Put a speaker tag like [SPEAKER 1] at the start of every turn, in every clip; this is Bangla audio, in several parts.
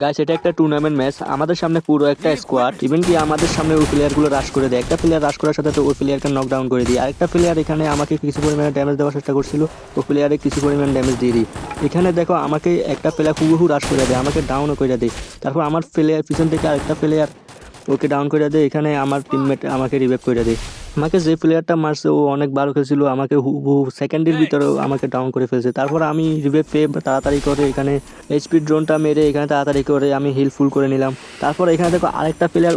[SPEAKER 1] গাইস এটা একটা টুর্নামেন্ট ম্যাচ। আমাদের সামনে পুরো একটা স্কোয়াড, ইভেন কি আমাদের সামনে ওই প্লেয়ারগুলো রাশ করে দেয়। একটা প্লেয়ার রাশ করার সাথে তো ওই প্লেয়ারকে নকডাউন করে দিই। আরেকটা প্লেয়ার এখানে আমাকে কিছু পরিমাণে ড্যামেজ দেওয়ার চেষ্টা করছিল, ও প্লেয়ারে কিছু পরিমাণ ড্যামেজ দিয়ে দিই। এখানে দেখো আমাকে একটা প্লেয়ার হুবহু রাশ করে দেয়, আমাকে ডাউনও করে দেয়। তারপর আমার প্লেয়ার পিছন থেকে আরেকটা প্লেয়ার ওকে ডাউন করে দেয়। এখানে আমার টিমমেট আমাকে রিভাইভ করে দেয়। আমাকে যে প্লেয়ারটা মারছে ও অনেক ভালো খেলছিল, আমাকে হুবহু সেকেন্ডের ভিতরে আমাকে ডাউন করে ফেলছে। তারপর আমি রিভাইভ পেয়ে তাড়াতাড়ি করে এখানে এইচপি ড্রোনটা মেরে এখানে তাড়াতাড়ি করে আমি হিল ফুল করে নিলাম। তারপর এখানে দেখো আরেকটা প্লেয়ার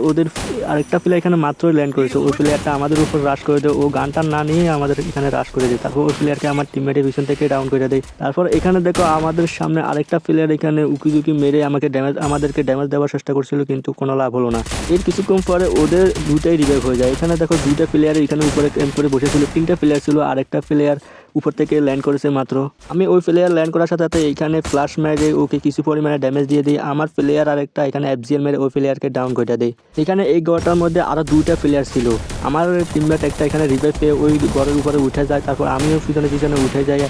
[SPEAKER 1] আরেকটা প্লেয়ার এখানে মাত্রই ল্যান্ড করেছে। ওই প্লেয়ারটা আমাদের উপর রাশ করে দেয়, ও গানটা না নিয়ে আমাদের এখানে রাশ করে দেয়। তারপর ওই প্লেয়ারকে আমার টিমমেটের পিছন থেকে ডাউন করে দেয়। তারপর এখানে দেখো আমাদের সামনে আরেকটা প্লেয়ার এখানে উকিঝুঁকি মেরে আমাদেরকে ড্যামেজ দেওয়ার চেষ্টা করছিল, কিন্তু কোনো লাভ হলো না। এর কিছুক্ষণ পরে ওদের দুইটাই রিভাইভ হয়ে যায়। এখানে দেখো দুইটা প্লেয়ার এখানে উপরে ক্যাম্প করে বসেছিল, তিনটা প্লেয়ার ছিল, আরেকটা প্লেয়ার উপর থেকে ল্যান্ড করেছে মাত্র। আমি ওই প্লেয়ার ল্যান্ড করার সাথে সাথে এইখানে ফ্লাশ মেরে ওকে কিছু পরিমাণে ড্যামেজ দিয়ে দিই। আমার প্লেয়ার আরেকটা এখানে এফজিএল মেরে ওই প্লেয়ারকে ডাউন করে দেয়। এখানে এই গড়টার মধ্যে আরো দুইটা প্লেয়ার ছিল। আমার টিমমেট একটা এখানে রিভাইভ পেয়ে ওই গড়ের উপরে উঠে যায়। তারপর আমিও পিছনে পিছনে উঠে যাই।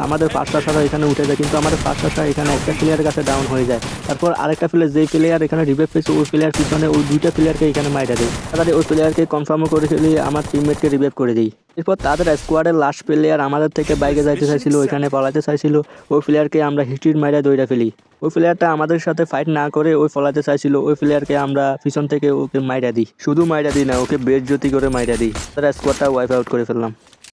[SPEAKER 1] আমাদের পাঁচটা সারা এখানে উঠে যায়, কিন্তু আমাদের পাঁচটা সারা এখানে একটা প্লেয়ারের কাছে ডাউন হয়ে যায়। তারপর আরেকটা প্লেয়ার, যেই প্লেয়ার এখানে রিভাইভ পেয়েছে ওই প্লেয়ার পিছনে ওই দুইটা প্লেয়ারকে এখানে মাইরা দেয়। তাদের ওই প্লেয়ারকে কনফার্মও করে ফেলি, আমার টিমমেটকে রিভাইভ করে দিই। এরপর তাদের স্কোয়াডের লাস্ট প্লেয়ার আমাদের থেকে বাইকে যাইতে চাইছিল, ওইখানে পালাতে চাইছিল। ওই প্লেয়ারকে আমরা হিস্ট্রির মাইরা দৌড়া ফেলি। ওই প্লেয়ারটা আমাদের সাথে ফাইট না করে ওই পলাতে চাইছিল, ওই প্লেয়ারকে আমরা পিছন থেকে ওকে মাইরা দিই। শুধু মাইরা দিই না, ওকে বেজ্জতি করে মাইরা দিই। তারা স্কোয়াডটা ওয়াইপ আউট করে ফেললাম।